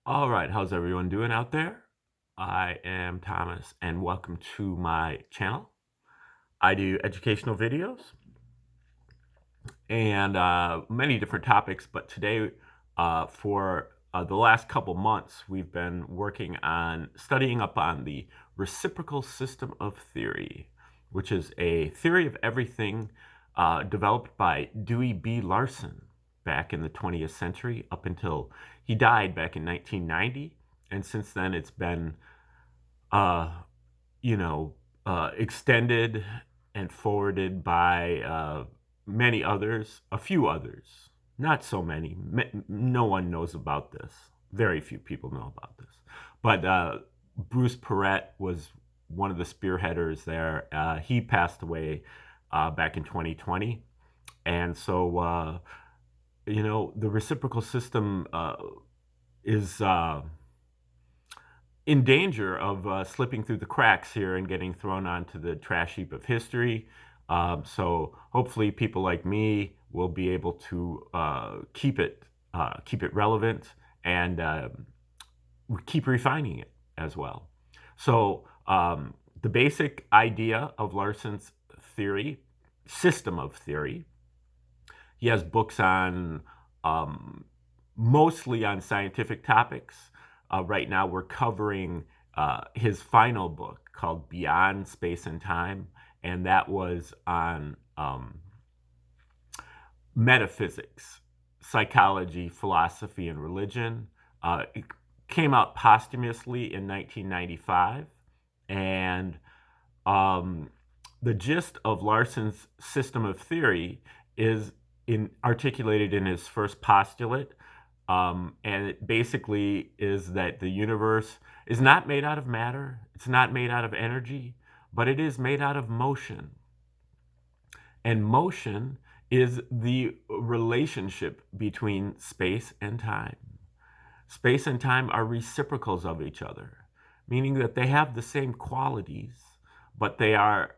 All right, how's everyone doing out there? I am Thomas, and welcome to my channel. I do educational videos and many different topics, but today, for the last couple months, we've been working on studying up on the reciprocal system of theory, which is a theory of everything developed by Dewey B. Larson back in the 20th century up until he died back in 1990. And since then, it's been uh, you know, extended and forwarded by many others, a few others, not so many. No one knows about this. Very few people know about this. But Bruce Perret was one of the spearheaders there. He passed away back in 2020. And so, the reciprocal system is in danger of slipping through the cracks here and getting thrown onto the trash heap of history. So hopefully, people like me will be able to keep it relevant and keep refining it as well. So the basic idea of Larson's theory, system of theory, he has books on mostly on scientific topics. Right now, we're covering his final book called Beyond Space and Time, and that was on metaphysics, psychology, philosophy, and religion. It came out posthumously in 1995, and the gist of Larson's system of theory is articulated in his first postulate, and it basically is that the universe is not made out of matter, it's not made out of energy, but it is made out of motion. And motion is the relationship between space and time. Space and time are reciprocals of each other, meaning that they have the same qualities, but they are,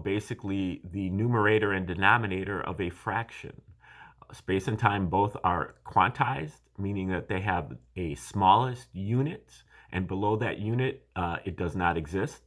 basically the numerator and denominator of a fraction. Space and time both are quantized, meaning that they have a smallest unit, and below that unit, it does not exist.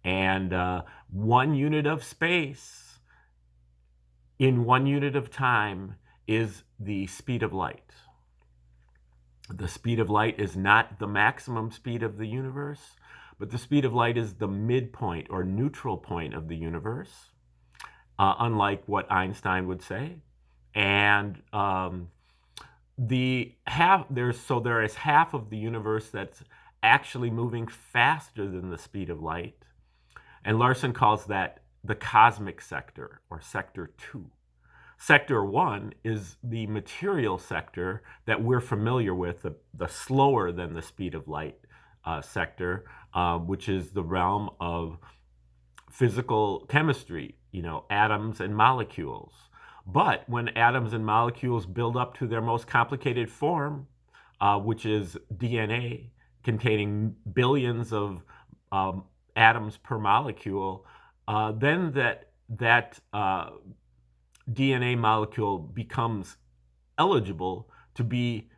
And 1 unit of space in 1 unit of time is the speed of light. The speed of light is not the maximum speed of the universe, but the speed of light is the midpoint or neutral point of the universe, unlike what Einstein would say. And there is half of the universe that's actually moving faster than the speed of light. And Larson calls that the cosmic sector, or sector 2. Sector 1 is the material sector that we're familiar with, the slower than the speed of light sector, which is the realm of physical chemistry, atoms and molecules. But when atoms and molecules build up to their most complicated form, which is DNA, containing billions of atoms per molecule, then that DNA molecule becomes eligible to be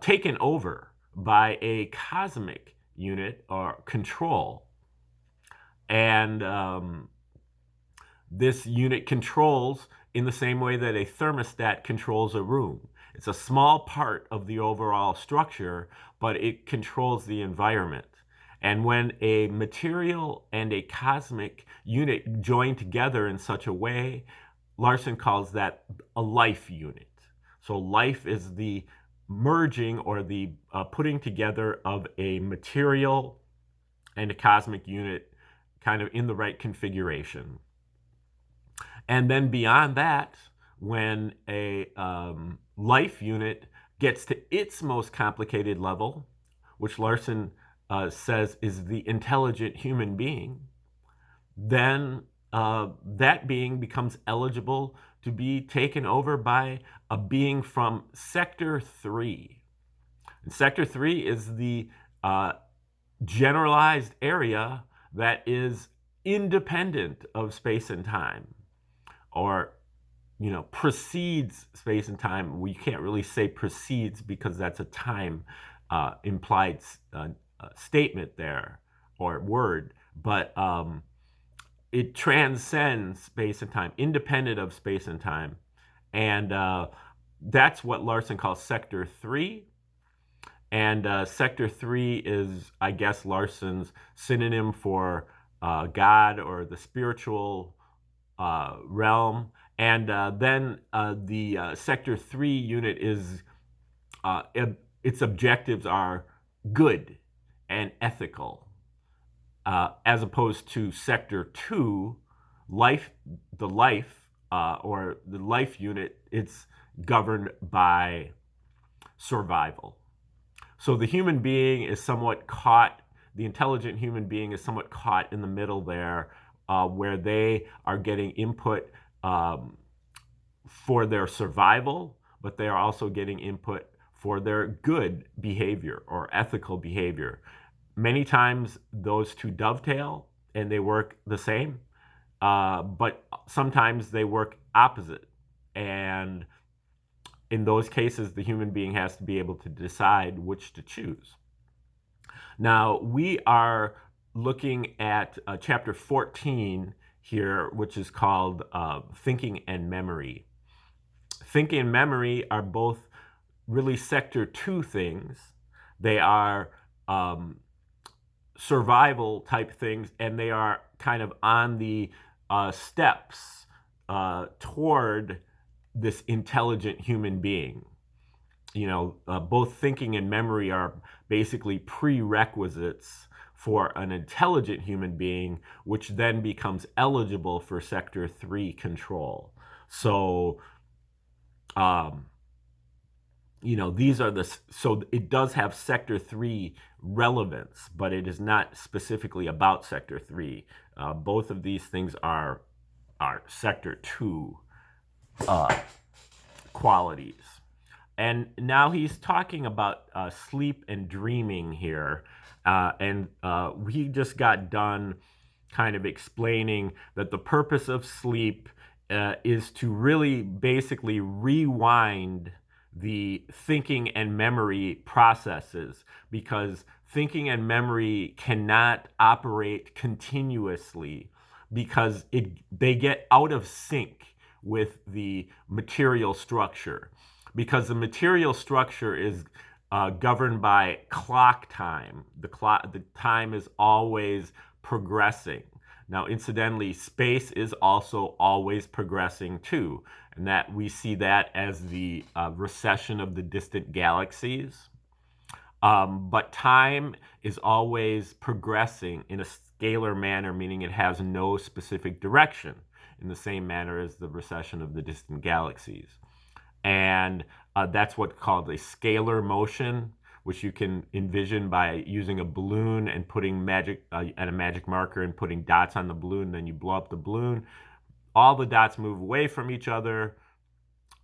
taken over by a cosmic unit or control. And this unit controls in the same way that a thermostat controls a room. It's a small part of the overall structure, but it controls the environment. And when a material and a cosmic unit join together in such a way, Larson calls that a life unit. So life is the merging or the putting together of a material and a cosmic unit kind of in the right configuration. And then beyond that, when a life unit gets to its most complicated level, which Larson says is the intelligent human being, then that being becomes eligible to be taken over by a being from Sector 3. And Sector 3 is the generalized area that is independent of space and time, or precedes space and time. We can't really say precedes because that's a time implied statement there or word, but it transcends space and time, independent of space and time. And that's what Larson calls Sector 3. And Sector 3 is, I guess, Larson's synonym for God or the spiritual realm. And then the Sector 3 unit is, its objectives are good and ethical, as opposed to Sector 2, the life, or the life unit, it's governed by survival. So the human being is somewhat caught, the intelligent human being is somewhat caught in the middle there, where they are getting input for their survival, but they are also getting input for their good behavior or ethical behavior. Many times those two dovetail and they work the same, but sometimes they work opposite. And in those cases, the human being has to be able to decide which to choose. Now, we are looking at chapter 14 here, which is called Thinking and Memory. Thinking and memory are both really Sector 2 things. They are survival type things, and they are kind of on the steps toward this intelligent human being. Both thinking and memory are basically prerequisites for an intelligent human being, which then becomes eligible for Sector 3 control. So, these are so it does have Sector 3 relevance, but it is not specifically about Sector 3. Both of these things are Sector 2 qualities. And now he's talking about sleep and dreaming here. And we just got done kind of explaining that the purpose of sleep is to really basically rewind the thinking and memory processes, because thinking and memory cannot operate continuously because they get out of sync with the material structure, because the material structure is governed by clock time. The time is always progressing. Now, incidentally, space is also always progressing too, and that we see that as the recession of the distant galaxies. But time is always progressing in a scalar manner, meaning it has no specific direction, in the same manner as the recession of the distant galaxies. And that's what's called a scalar motion, which you can envision by using a balloon and putting a magic marker and putting dots on the balloon. Then you blow up the balloon. All the dots move away from each other,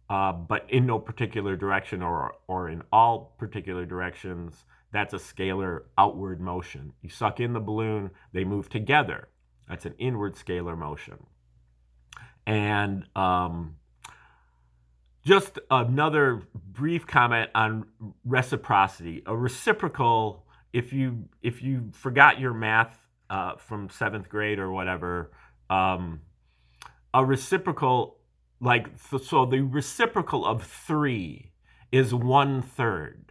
but in no particular direction or in all particular directions. That's a scalar outward motion. You suck in the balloon, they move together. That's an inward scalar motion. And just another brief comment on reciprocity. A reciprocal, if you forgot your math from 7th grade or whatever, a reciprocal, so the reciprocal of 3 is 1/3.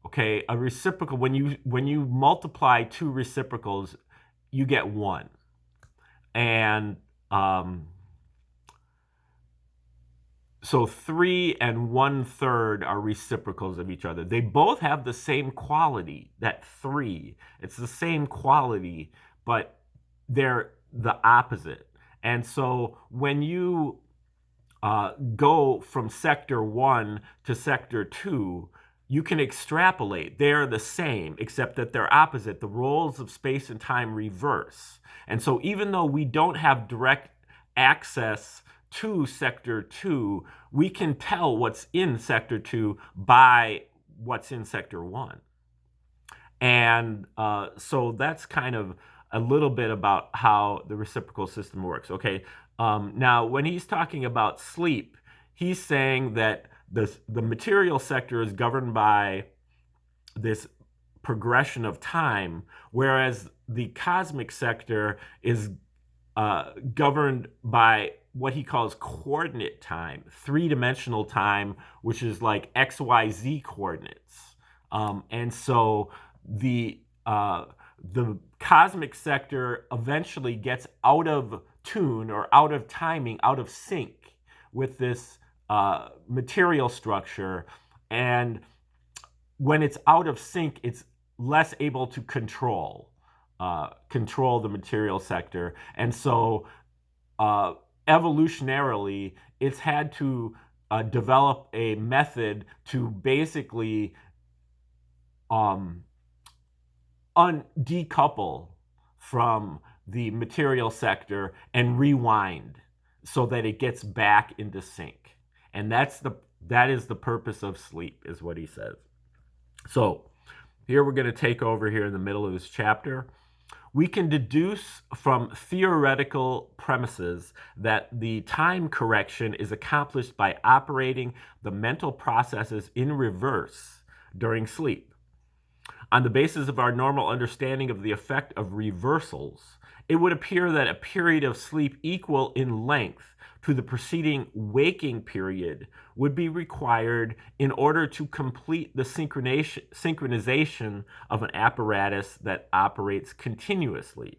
Okay, a reciprocal, when you multiply two reciprocals, you get 1. And so 3 and 1/3 are reciprocals of each other. They both have the same quality, that 3. It's the same quality, but they're the opposite. And so when you go from Sector 1 to Sector 2, you can extrapolate. They're the same, except that they're opposite. The roles of space and time reverse. And so even though we don't have direct access to Sector 2, we can tell what's in Sector 2 by what's in Sector 1. And so that's kind of a little bit about how the reciprocal system works. Okay, Now, when he's talking about sleep, he's saying that the material sector is governed by this progression of time, whereas the cosmic sector is governed by what he calls coordinate time, three-dimensional time, which is like XYZ coordinates. And so the the cosmic sector eventually gets out of tune or out of timing, out of sync with this material structure. And when it's out of sync, it's less able to control the material sector. And so evolutionarily, it's had to develop a method to basically decouple from the material sector and rewind so that it gets back into sync. And that is the purpose of sleep, is what he says. So here we're going to take over here in the middle of this chapter. We can deduce from theoretical premises that the time correction is accomplished by operating the mental processes in reverse during sleep. On the basis of our normal understanding of the effect of reversals, it would appear that a period of sleep equal in length to the preceding waking period would be required in order to complete the synchronization of an apparatus that operates continuously.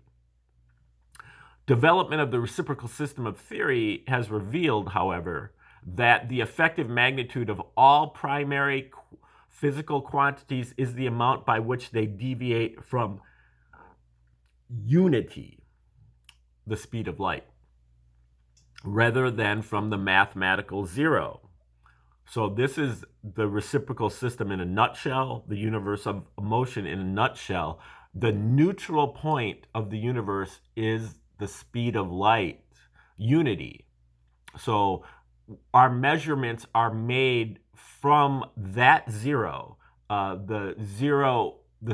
Development of the reciprocal system of theory has revealed, however, that the effective magnitude of all primary physical quantities is the amount by which they deviate from unity, the speed of light, rather than from the mathematical zero. So this is the reciprocal system in a nutshell, the universe of motion in a nutshell. The neutral point of the universe is the speed of light, unity. So our measurements are made from that zero, the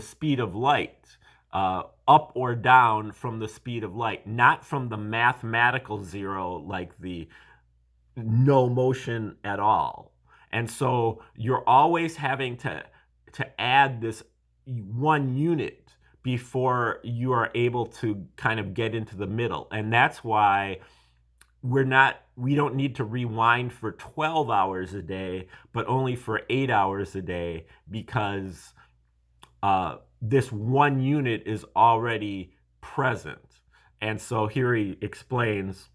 speed of light, up or down from the speed of light, not from the mathematical zero, like the no motion at all. And so you're always having to add this 1 unit before you are able to kind of get into the middle. And that's why we don't need to rewind for 12 hours a day, but only for 8 hours a day, because this 1 unit is already present. And so here he explains,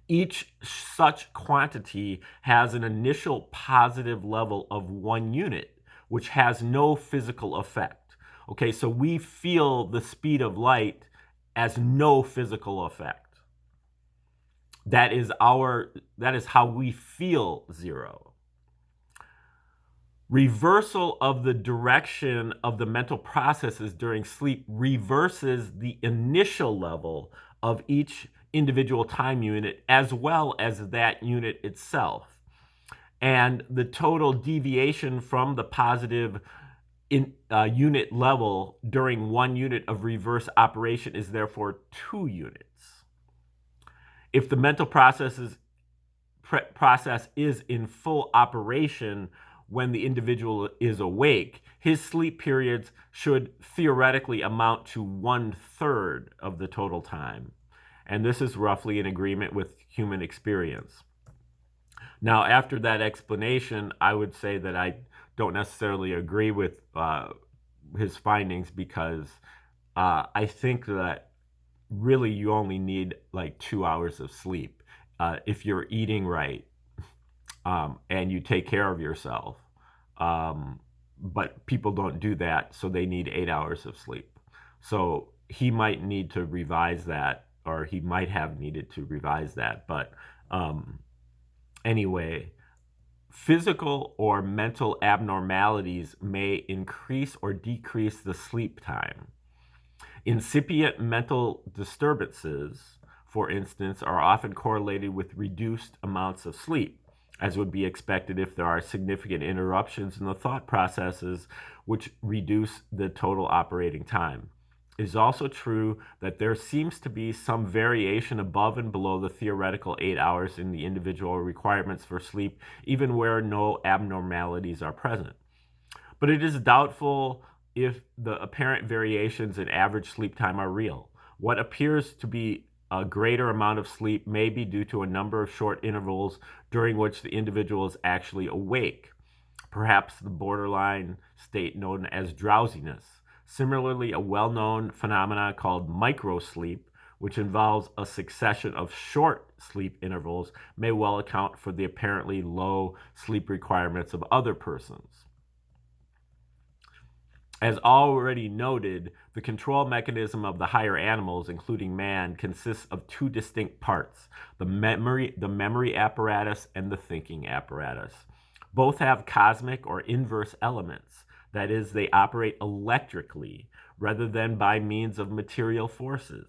each such quantity has an initial positive level of 1 unit, which has no physical effect. Okay, so we feel the speed of light as no physical effect. That is how we feel zero. Reversal of the direction of the mental processes during sleep reverses the initial level of each individual time unit as well as that unit itself. And the total deviation from the positive unit level during 1 unit of reverse operation is therefore 2 units. If the mental process is in full operation when the individual is awake, his sleep periods should theoretically amount to 1/3 of the total time. And this is roughly in agreement with human experience. Now, after that explanation, I would say that I don't necessarily agree with his findings, because I think that really you only need like 2 hours of sleep if you're eating right and you take care of yourself. But people don't do that, so they need 8 hours of sleep. So he might need to revise that, or he might have needed to revise that. But anyway, physical or mental abnormalities may increase or decrease the sleep time. Incipient mental disturbances, for instance, are often correlated with reduced amounts of sleep, as would be expected if there are significant interruptions in the thought processes which reduce the total operating time. It is also true that there seems to be some variation above and below the theoretical 8 hours in the individual requirements for sleep, even where no abnormalities are present. But it is doubtful if the apparent variations in average sleep time are real. What appears to be a greater amount of sleep may be due to a number of short intervals during which the individual is actually awake, perhaps the borderline state known as drowsiness. Similarly, a well-known phenomenon called microsleep, which involves a succession of short sleep intervals, may well account for the apparently low sleep requirements of other persons. As already noted, the control mechanism of the higher animals, including man, consists of two distinct parts, the memory apparatus and the thinking apparatus. Both have cosmic or inverse elements. That is, they operate electrically rather than by means of material forces.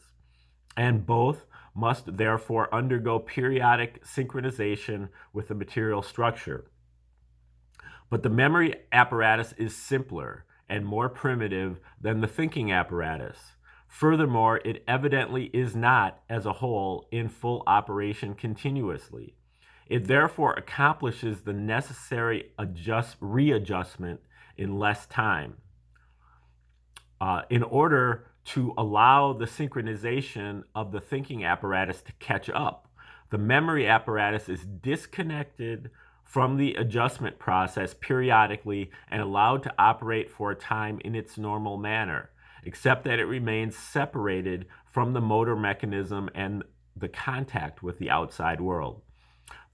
And both must therefore undergo periodic synchronization with the material structure. But the memory apparatus is simpler and more primitive than the thinking apparatus. Furthermore, it evidently is not, as a whole, in full operation continuously. It therefore accomplishes the necessary readjustment in less time. In order to allow the synchronization of the thinking apparatus to catch up, the memory apparatus is disconnected from the adjustment process periodically and allowed to operate for a time in its normal manner, except that it remains separated from the motor mechanism and the contact with the outside world.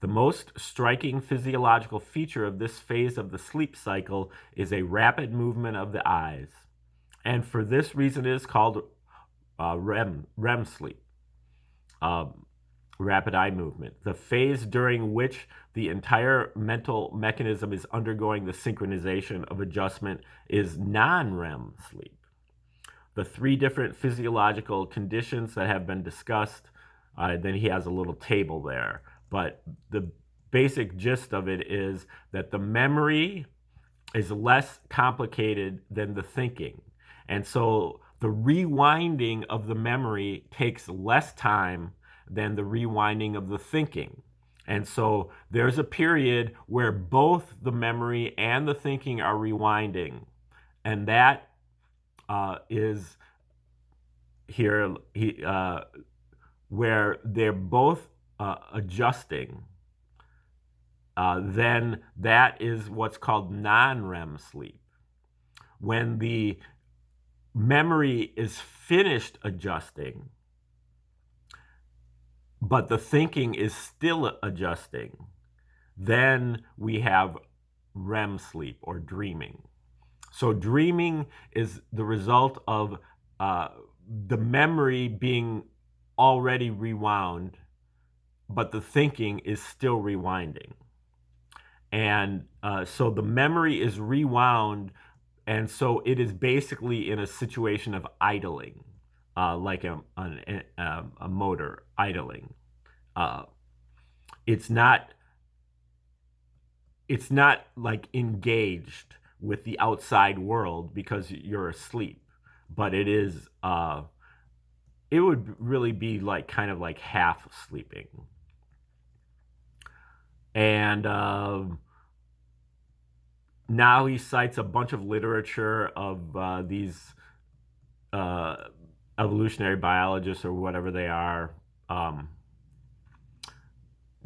The most striking physiological feature of this phase of the sleep cycle is a rapid movement of the eyes. And for this reason, it is called REM sleep, rapid eye movement, the phase during which the entire mental mechanism is undergoing the synchronization of adjustment is non-REM sleep. The three different physiological conditions that have been discussed, then he has a little table there. But the basic gist of it is that the memory is less complicated than the thinking. And so the rewinding of the memory takes less time than the rewinding of the thinking. And so there's a period where both the memory and the thinking are rewinding. And that is here where they're both adjusting. Then that is what's called non-REM sleep. When the memory is finished adjusting, but the thinking is still adjusting, then we have REM sleep or dreaming. So dreaming is the result of the memory being already rewound, but the thinking is still rewinding. And so the memory is rewound, and so it is basically in a situation of idling, like a motor idling. It's not like engaged with the outside world because you're asleep, but it is. It would really be like kind of like half sleeping. And now he cites a bunch of literature of these evolutionary biologists or whatever they are,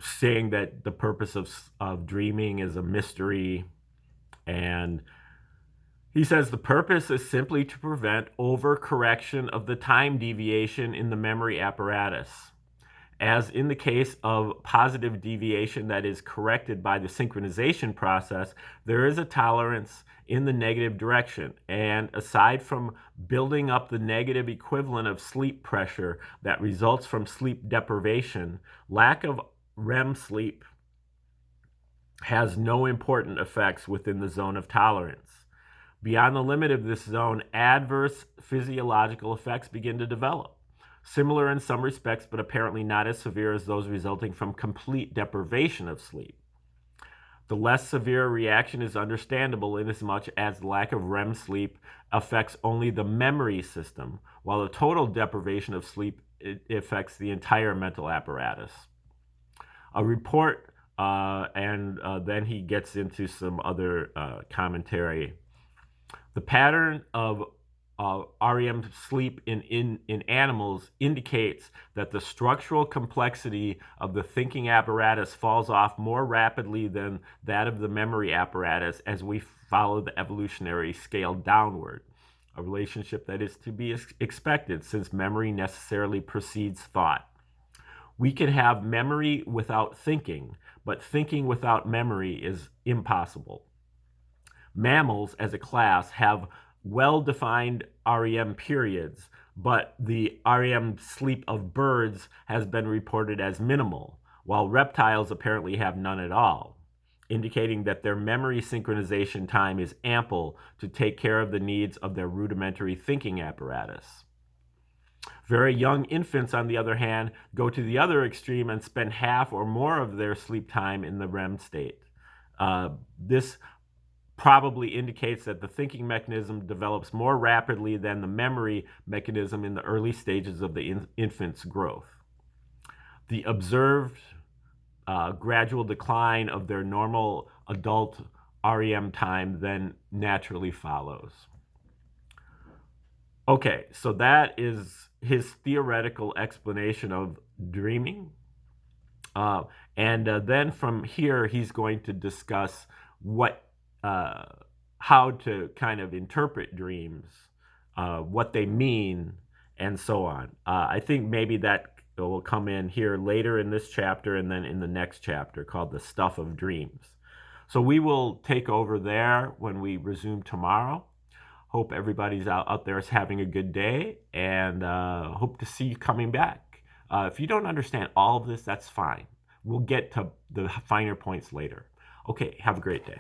saying that the purpose of dreaming is a mystery. And he says the purpose is simply to prevent overcorrection of the time deviation in the memory apparatus. As in the case of positive deviation that is corrected by the synchronization process, there is a tolerance in the negative direction. And aside from building up the negative equivalent of sleep pressure that results from sleep deprivation, lack of REM sleep has no important effects within the zone of tolerance. Beyond the limit of this zone, adverse physiological effects begin to develop, similar in some respects, but apparently not as severe as those resulting from complete deprivation of sleep. The less severe reaction is understandable inasmuch as the lack of REM sleep affects only the memory system, while the total deprivation of sleep affects the entire mental apparatus. A report, and then he gets into some other commentary. The pattern of REM sleep in animals indicates that the structural complexity of the thinking apparatus falls off more rapidly than that of the memory apparatus as we follow the evolutionary scale downward, a relationship that is to be expected since memory necessarily precedes thought. We can have memory without thinking, but thinking without memory is impossible. Mammals, as a class, have well-defined REM periods, but the REM sleep of birds has been reported as minimal, while reptiles apparently have none at all, indicating that their memory synchronization time is ample to take care of the needs of their rudimentary thinking apparatus. Very young infants, on the other hand, go to the other extreme and spend half or more of their sleep time in the REM state. This probably indicates that the thinking mechanism develops more rapidly than the memory mechanism in the early stages of the infant's growth. The observed gradual decline of their normal adult REM time then naturally follows. Okay, so that is his theoretical explanation of dreaming. And then from here, he's going to discuss how to kind of interpret dreams, what they mean, and so on. I think maybe that will come in here later in this chapter and then in the next chapter called The Stuff of Dreams. So we will take over there when we resume tomorrow. Hope everybody's out there is having a good day, and hope to see you coming back. If you don't understand all of this, that's fine. We'll get to the finer points later. Okay, have a great day.